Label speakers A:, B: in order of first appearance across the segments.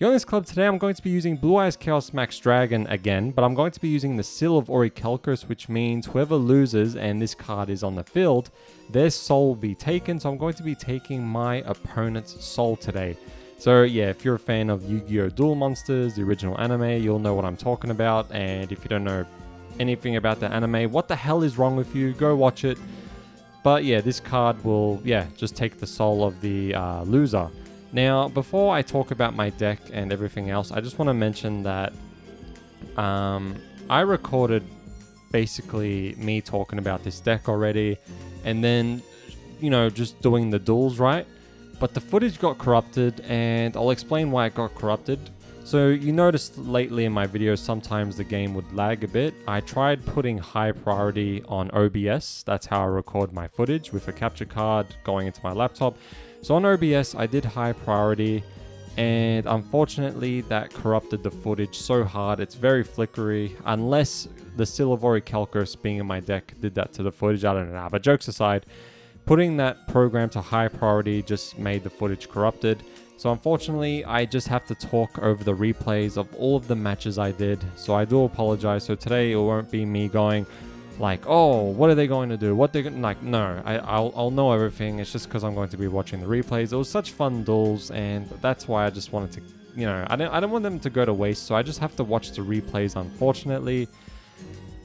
A: On this club today, I'm going to be using Blue Eyes Chaos Max Dragon again, but I'm going to be using the Seal of Orichalcos, which means whoever loses and this card is on the field, their soul will be taken. So I'm going to be taking my opponent's soul today. So yeah, if you're a fan of Yu-Gi-Oh! Duel Monsters, the original anime, you'll know what I'm talking about. And if you don't know anything about the anime, what the hell is wrong with you? Go watch it. But yeah, this card will, just take the soul of the loser. Now, before I talk about my deck and everything else, I just want to mention that I recorded basically me talking about this deck already, and then, just doing the duels, right? But the footage got corrupted, and I'll explain why it got corrupted. So you noticed lately in my videos, sometimes the game would lag a bit. I tried putting high priority on OBS. That's how I record my footage, with a capture card going into my laptop. So on OBS, I did high priority, and unfortunately that corrupted the footage so hard. It's very flickery, unless the Seal of Orichalcos being in my deck did that to the footage. I don't know, but jokes aside, putting that program to high priority just made the footage corrupted. So unfortunately, I just have to talk over the replays of all of the matches I did. So I do apologize. So today it won't be me going like, oh, what are they going to do? What they're going like? No, I'll know everything. It's just because I'm going to be watching the replays. It was such fun duels, and that's why I just wanted to, I don't want them to go to waste. So I just have to watch the replays, unfortunately.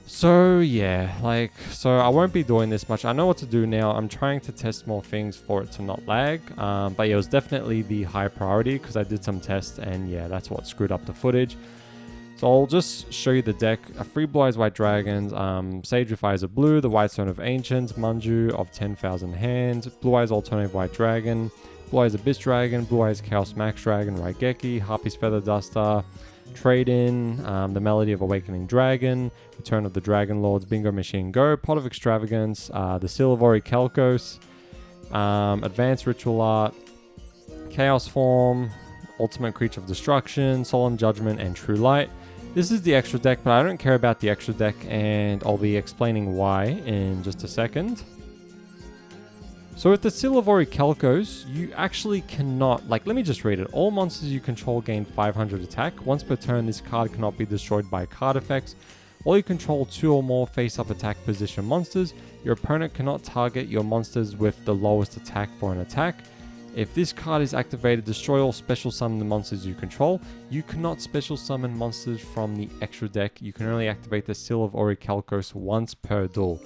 A: So yeah, so I won't be doing this much. I know what to do now. I'm trying to test more things for it to not lag. But yeah, it was definitely the high priority because I did some tests, and yeah, that's what screwed up the footage. So I'll just show you the deck. 3 Blue Eyes White Dragons, Sage with Eyes of Blue, the White Stone of Ancients, Manju of 10,000 Hands, Blue Eyes Alternative White Dragon, Blue Eyes Abyss Dragon, Blue Eyes Chaos Max Dragon, Raigeki, Harpy's Feather Duster, Trade-In, the Melody of Awakening Dragon, Return of the Dragon Lords, Bingo Machine Go, Pot of Extravagance, the Seal of Orichalcos, Advanced Ritual Art, Chaos Form, Ultimate Creature of Destruction, Solemn Judgment, and True Light. This is the extra deck, but I don't care about the extra deck, and I'll be explaining why in just a second. So with the Seal of Orichalcos, you actually cannot, let me just read it. All monsters you control gain 500 attack. Once per turn, this card cannot be destroyed by card effects. While you control 2 or more face-up attack position monsters, your opponent cannot target your monsters with the lowest attack for an attack. If this card is activated, destroy all special summon the monsters you control. You cannot special summon monsters from the extra deck. You can only activate the Seal of Orichalcos once per duel.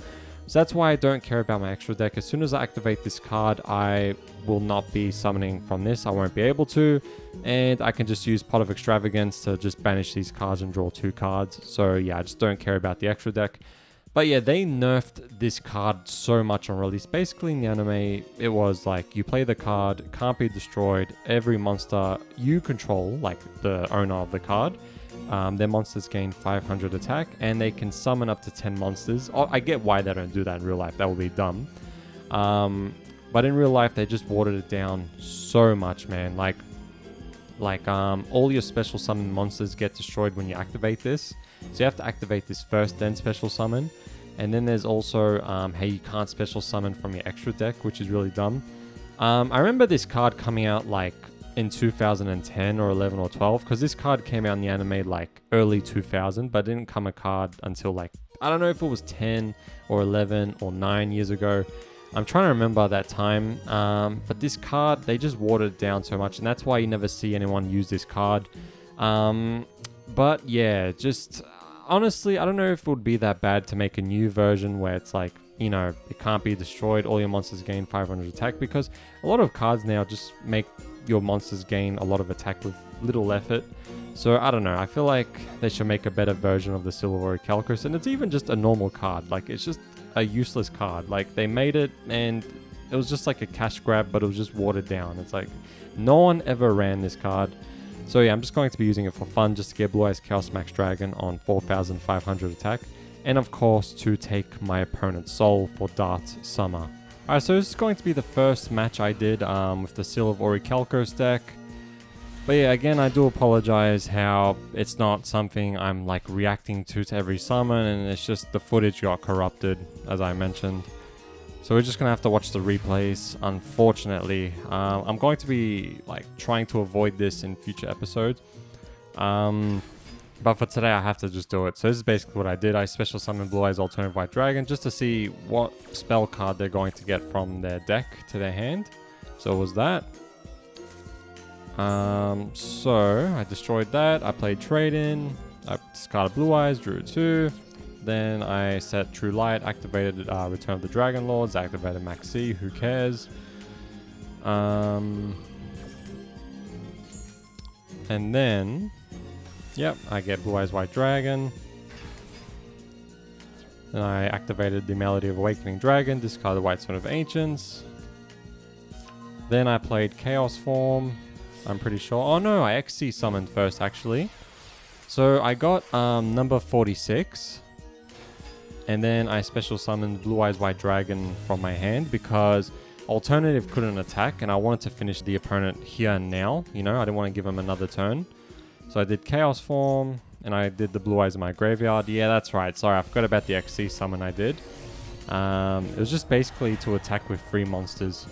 A: So that's why I don't care about my extra deck. As soon as I activate this card, I will not be summoning from this. I won't be able to. And I can just use Pot of Extravagance to just banish these cards and draw 2 cards. So yeah, I just don't care about the extra deck. But yeah, they nerfed this card so much on release. Basically in the anime, it was like you play the card, it can't be destroyed. Every monster you control, like the owner of the card, their monsters gain 500 attack, and they can summon up to 10 monsters. Oh, I get why they don't do that in real life. That would be dumb. But in real life, they just watered it down so much, man. All your special summon monsters get destroyed when you activate this. So you have to activate this first, then special summon. And then there's also how you can't special summon from your extra deck, which is really dumb. I remember this card coming out in 2010 or 11 or 12, because this card came out in the anime early 2000, but didn't come a card until I don't know if it was 10 or 11 or 9 years ago. I'm trying to remember that time, but this card, they just watered it down so much, and that's why you never see anyone use this card. But yeah, just honestly, I don't know if it would be that bad to make a new version where it's it can't be destroyed, all your monsters gain 500 attack, because a lot of cards now just make your monsters gain a lot of attack with little effort. So I don't know, I feel like they should make a better version of the Seal of Orichalcos, and it's even just a normal card. It's just a useless card. They made it and it was just like a cash grab, but it was just watered down. It's no one ever ran this card. So yeah, I'm just going to be using it for fun, just to get Blue Eyes Chaos Max Dragon on 4,500 attack, and of course to take my opponent's soul for Dart Summer. Alright, so this is going to be the first match I did with the Seal of Orichalcos deck. But yeah, again, I do apologize how it's not something I'm reacting to every summon, and it's just the footage got corrupted, as I mentioned. So we're just gonna have to watch the replays, unfortunately. I'm going to be like trying to avoid this in future episodes. But for today, I have to just do it. So this is basically what I did. I special summoned Blue Eyes Alternative White Dragon just to see what spell card they're going to get from their deck to their hand. So it was that. So I destroyed that. I played Trade In. I discarded Blue Eyes, drew 2. Then I set True Light, activated Return of the Dragon Lords, activated Maxi, who cares. And then, yep, I get Blue Eyes White Dragon. Then I activated the Melody of Awakening Dragon, discarded White Stone of Ancients. Then I played Chaos Form, I'm pretty sure. Oh no, I XC summoned first actually. So I got number 46. And then I special summoned Blue Eyes White Dragon from my hand because Alternative couldn't attack and I wanted to finish the opponent here and now. You know, I didn't want to give him another turn. So I did Chaos Form and I did the Blue Eyes in my graveyard. Yeah, that's right. Sorry, I forgot about the XC summon I did. It was just basically to attack with 3 monsters.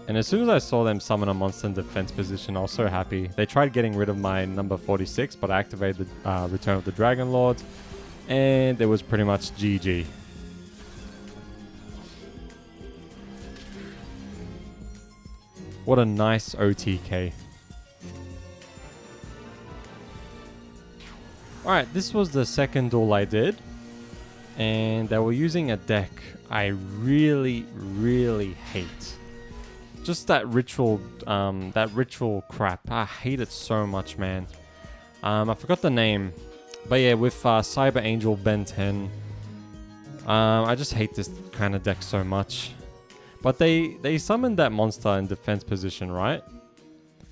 A: And as soon as I saw them summon a monster in defense position, I was so happy. They tried getting rid of my number 46, but I activated the Return of the Dragon Lords, and it was pretty much GG. What a nice OTK. Alright, this was the second duel I did, and they were using a deck I really, really hate. Just that ritual crap. I hate it so much, man. I forgot the name. But yeah, with Cyber Angel Ben 10. I just hate this kind of deck so much. But they summoned that monster in defense position, right?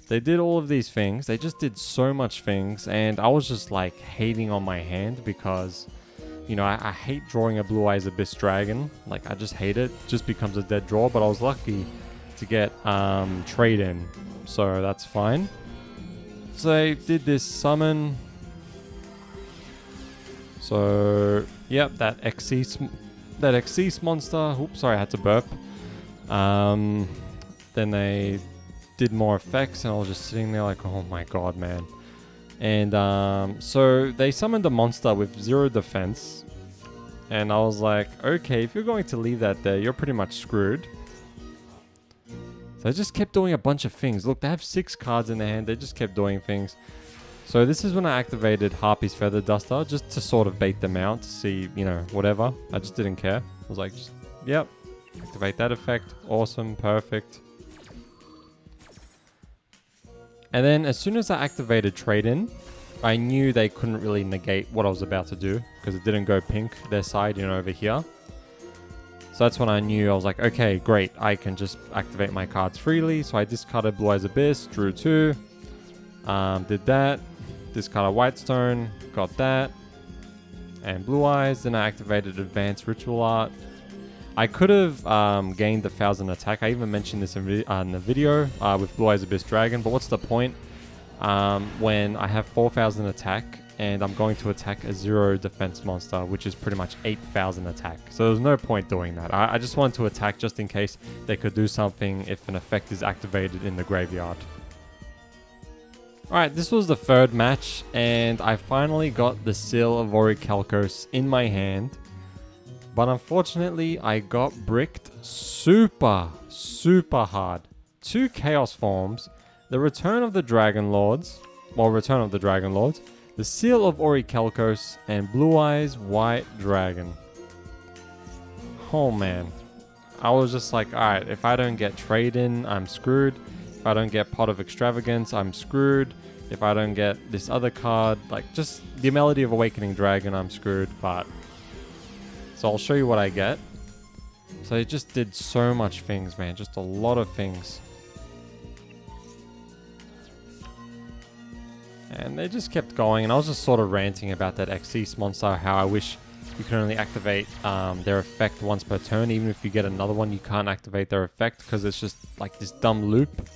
A: They did all of these things. They just did so much things. And I was just like hating on my hand because, you know, I hate drawing a Blue Eyes Abyss Dragon. Like, I just hate it. It just becomes a dead draw. But I was lucky to get Trade In, so that's fine. So they did this summon. So yep, that Xyz monster. Oops, sorry, I had to burp. Then they did more effects, and I was just sitting there like, oh my god, man. And so they summoned a monster with 0 defense, and I was like, okay, if you're going to leave that there, you're pretty much screwed. So I just kept doing a bunch of things. Look, they have 6 cards in their hand. They just kept doing things. So this is when I activated Harpy's Feather Duster, just to sort of bait them out, to see, you know, whatever. I just didn't care. I was like, just, yep, activate that effect. Awesome, perfect. And then as soon as I activated Trade In, I knew they couldn't really negate what I was about to do, because it didn't go pink their side, you know, over here. So that's when I knew. I was like, okay, great. I can just activate my cards freely. So I discarded Blue Eyes Abyss, drew 2. Did that. Discarded Whitestone, got that. And Blue Eyes. Then I activated Advanced Ritual Art. I could have gained the 1000 attack. I even mentioned this in the video with Blue Eyes Abyss Dragon. But what's the point when I have 4000 attack and I'm going to attack a 0 defense monster, which is pretty much 8000 attack. So there's no point doing that. I just wanted to attack just in case they could do something if an effect is activated in the graveyard. Alright, this was the 3rd match, and I finally got the Seal of Orichalcos in my hand. But unfortunately, I got bricked super hard. 2 Chaos Forms, the Return of the Dragon Lords, the Seal of Orichalcos, and Blue Eyes White Dragon. Oh man. I was just like, alright, if I don't get Trade In, I'm screwed. If I don't get Pot of Extravagance, I'm screwed. If I don't get this other card, like just the Melody of Awakening Dragon, I'm screwed. But so I'll show you what I get. So it just did so much things, man. Just a lot of things. And they just kept going, and I was just sort of ranting about that Xyz monster, how I wish you can only activate their effect once per turn. Even if you get another one, you can't activate their effect because it's just like this dumb loop.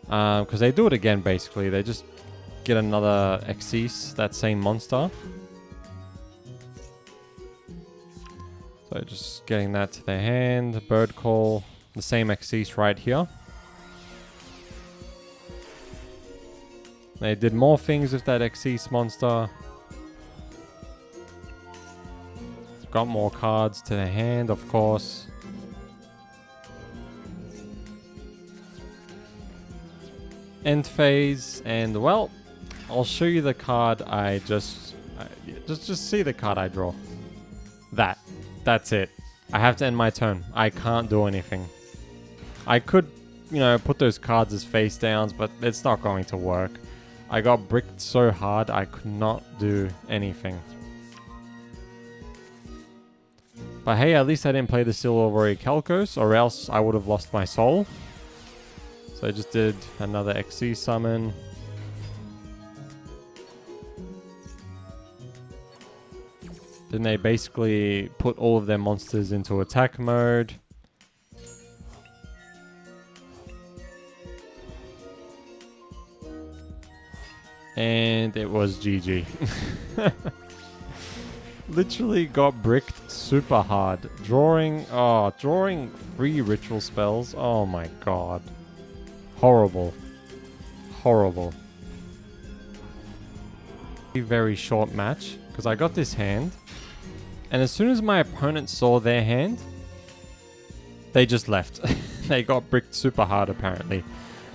A: Because they do it again, basically. They just get another Xyz, that same monster. So just getting that to their hand. Bird Call. The same Xyz right here. They did more things with that Xyz monster. Got more cards to their hand, of course. End phase, and well, I'll show you the card I just see the card I draw. That's it. I have to end my turn. I can't do anything. I could, you know, put those cards as face downs, but it's not going to work. I got bricked so hard I could not do anything. But hey, at least I didn't play the Seal of Orichalcos, or else I would have lost my soul. So I just did another Xyz summon. Then they basically put all of their monsters into attack mode. And it was GG. Literally got bricked super hard. Drawing 3 ritual spells. Oh my god. Horrible. Horrible. A very short match because I got this hand. And as soon as my opponent saw their hand, they just left. They got bricked super hard apparently.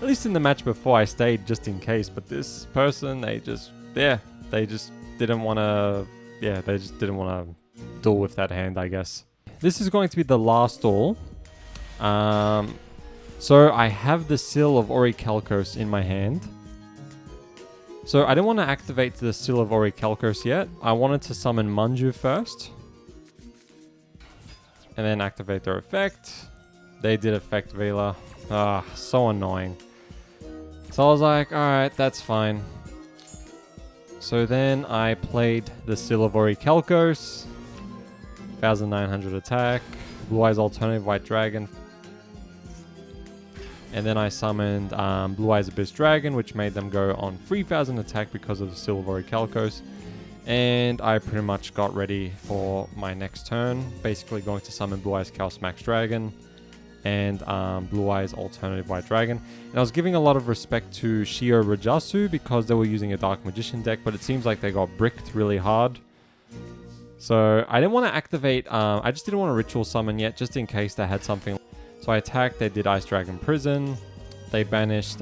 A: At least in the match before I stayed just in case. But this person, they just didn't want to... Yeah, they just didn't want to duel with that hand, I guess. This is going to be the last duel. So I have the Seal of Orichalcos in my hand. So I didn't want to activate the Seal of Orichalcos yet. I wanted to summon Manju first. And then activate their effect. They did effect Vela. Ah, so annoying. So I was like, alright, that's fine. So then I played the Seal of Orichalcos. 1900 attack. Blue Eyes Alternative White Dragon. And then I summoned Blue Eyes Abyss Dragon, which made them go on 3000 attack because of the Seal of Orichalcos. And I pretty much got ready for my next turn. Basically going to summon Blue Eyes Chaos Max Dragon and Blue Eyes Alternative White Dragon. And I was giving a lot of respect to Shio Rajasu because they were using a Dark Magician deck, but it seems like they got bricked really hard. So I didn't want to activate, I just didn't want to Ritual Summon yet, just in case they had something. So I attacked, they did Ice Dragon Prison, they banished,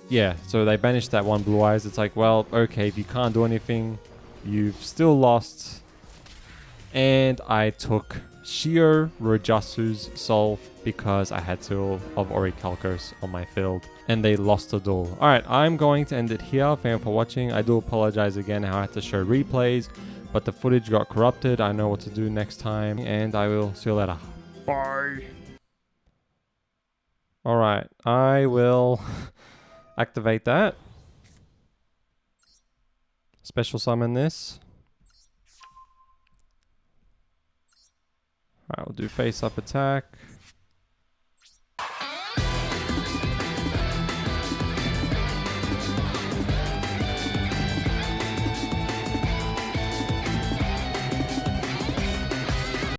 A: yeah, so they banished that one Blue Eyes. It's like, well, okay, if you can't do anything, you've still lost. And I took Shio Rajasu's soul because I had Seal of Orichalcos on my field. And they lost the duel. Alright, I'm going to end it here. Thank you for watching. I do apologize again how I had to show replays, but the footage got corrupted. I know what to do next time, and I will see you later. Bye. Alright, I will activate that. Special summon this. Alright, we'll do face up attack.